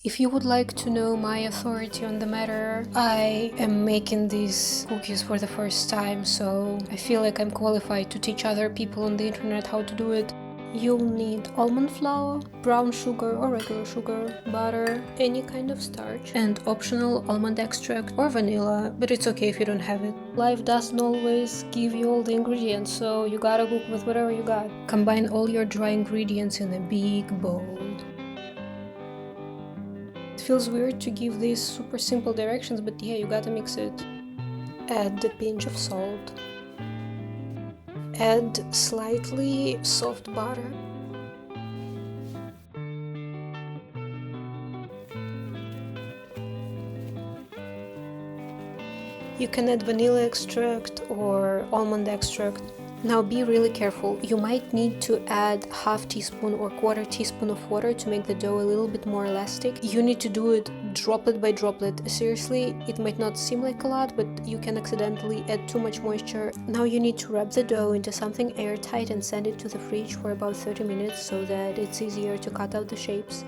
If you would like to know my authority on the matter, I am making these cookies for the first time, so I feel like I'm qualified to teach other people on the internet how to do it. You'll need almond flour, brown sugar or regular sugar, butter, any kind of starch, and optional almond extract or vanilla, but it's okay if you don't have it. Life doesn't always give you all the ingredients, so you gotta cook with whatever you got. Combine all your dry ingredients in a big bowl. It feels weird to give these super simple directions, but yeah, you gotta mix it. Add a pinch of salt. Add slightly soft butter. You can add vanilla extract or almond extract. Now be really careful. You might need to add half teaspoon or quarter teaspoon of water to make the dough a little bit more elastic. You need to do it droplet by droplet. Seriously, it might not seem like a lot, but you can accidentally add too much moisture. Now you need to wrap the dough into something airtight and send it to the fridge for about 30 minutes so that it's easier to cut out the shapes.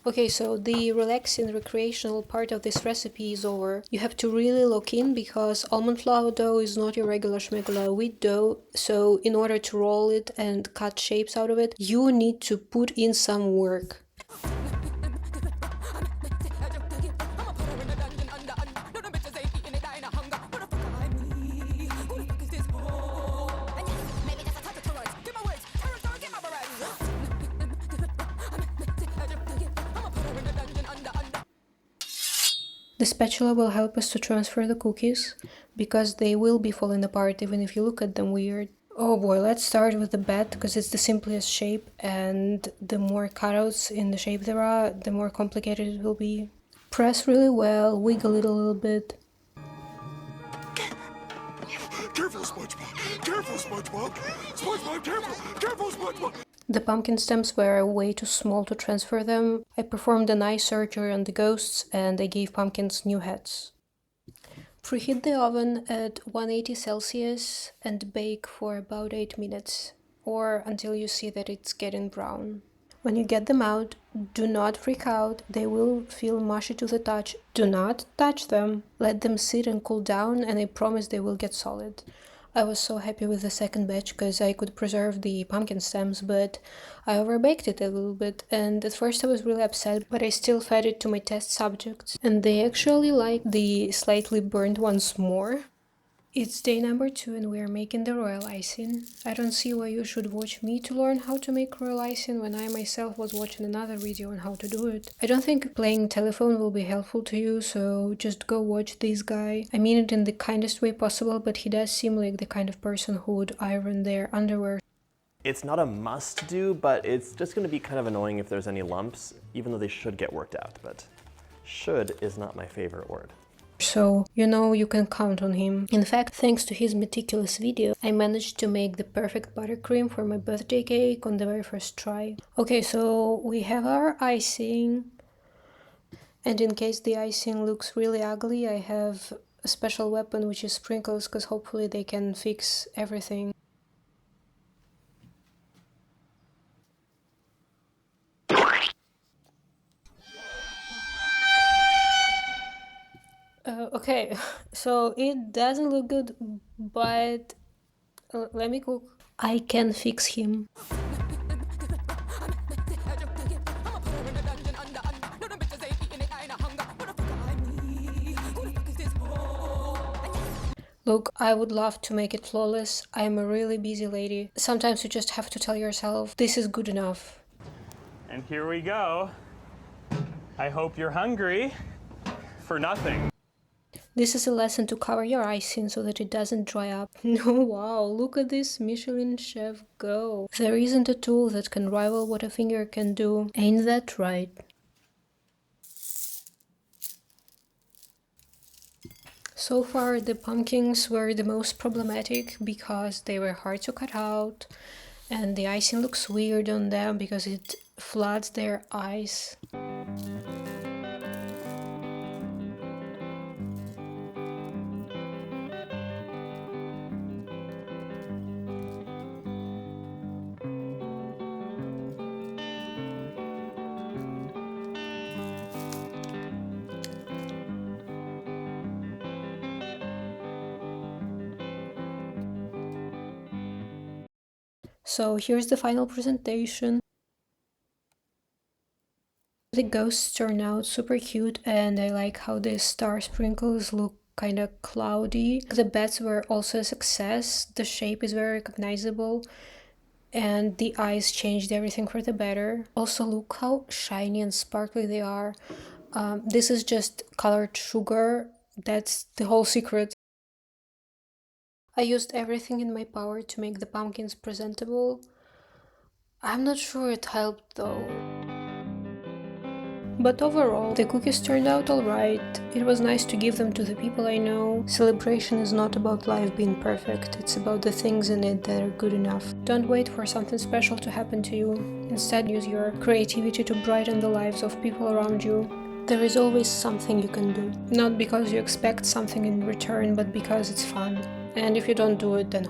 Okay, so the relaxing recreational part of this recipe is over. You have to really lock in because almond flour dough is not your regular schmegula wheat dough, so in order to roll it and cut shapes out of it, you need to put in some work. The spatula will help us to transfer the cookies, because they will be falling apart even if you look at them weird. Oh boy, let's start with the bat, because it's the simplest shape, and the more cutouts in the shape there are, the more complicated it will be. Press really well, wiggle it a little bit. Careful, SpongeBob! Careful, SpongeBob! SpongeBob, careful! Careful, SpongeBob! The pumpkin stems were way too small to transfer them. I performed an eye surgery on the ghosts and I gave pumpkins new heads. Preheat the oven at 180 Celsius and bake for about 8 minutes, or until you see that it's getting brown. When you get them out, do not freak out, they will feel mushy to the touch. Do not touch them. Let them sit and cool down and I promise they will get solid. I was so happy with the second batch because I could preserve the pumpkin stems, but I overbaked it a little bit, and at first I was really upset, but I still fed it to my test subjects, and they actually liked the slightly burnt ones more. It's day number 2 and we are making the royal icing. I don't see why you should watch me to learn how to make royal icing when I myself was watching another video on how to do it. I don't think playing telephone will be helpful to you, so just go watch this guy. I mean it in the kindest way possible, but he does seem like the kind of person who would iron their underwear. It's not a must do, but it's just going to be kind of annoying if there's any lumps, even though they should get worked out, but should is not my favorite word. So, you know, you can count on him. In fact, thanks to his meticulous video, I managed to make the perfect buttercream for my birthday cake on the very first try. Okay, so we have our icing. And in case the icing looks really ugly, I have a special weapon which is sprinkles, because hopefully they can fix everything. Okay, so it doesn't look good, but let me cook. I can fix him. Look, I would love to make it flawless. I am a really busy lady. Sometimes you just have to tell yourself, this is good enough. And here we go. I hope you're hungry for nothing. This is a lesson to cover your icing so that it doesn't dry up. No, wow, look at this Michelin chef go. There isn't a tool that can rival what a finger can do. Ain't that right? So far, the pumpkins were the most problematic because they were hard to cut out, and the icing looks weird on them because it floods their eyes. So here's the final presentation. The ghosts turn out super cute, and I like how the star sprinkles look kind of cloudy. The bats were also a success. The shape is very recognizable, and the eyes changed everything for the better. Also, look how shiny and sparkly they are. This is just colored sugar. That's the whole secret. I used everything in my power to make the pumpkins presentable. I'm not sure it helped though. But overall, the cookies turned out alright. It was nice to give them to the people I know. Celebration is not about life being perfect, it's about the things in it that are good enough. Don't wait for something special to happen to you. Instead, use your creativity to brighten the lives of people around you. There is always something you can do. Not because you expect something in return, but because it's fun. And if you don't do it, then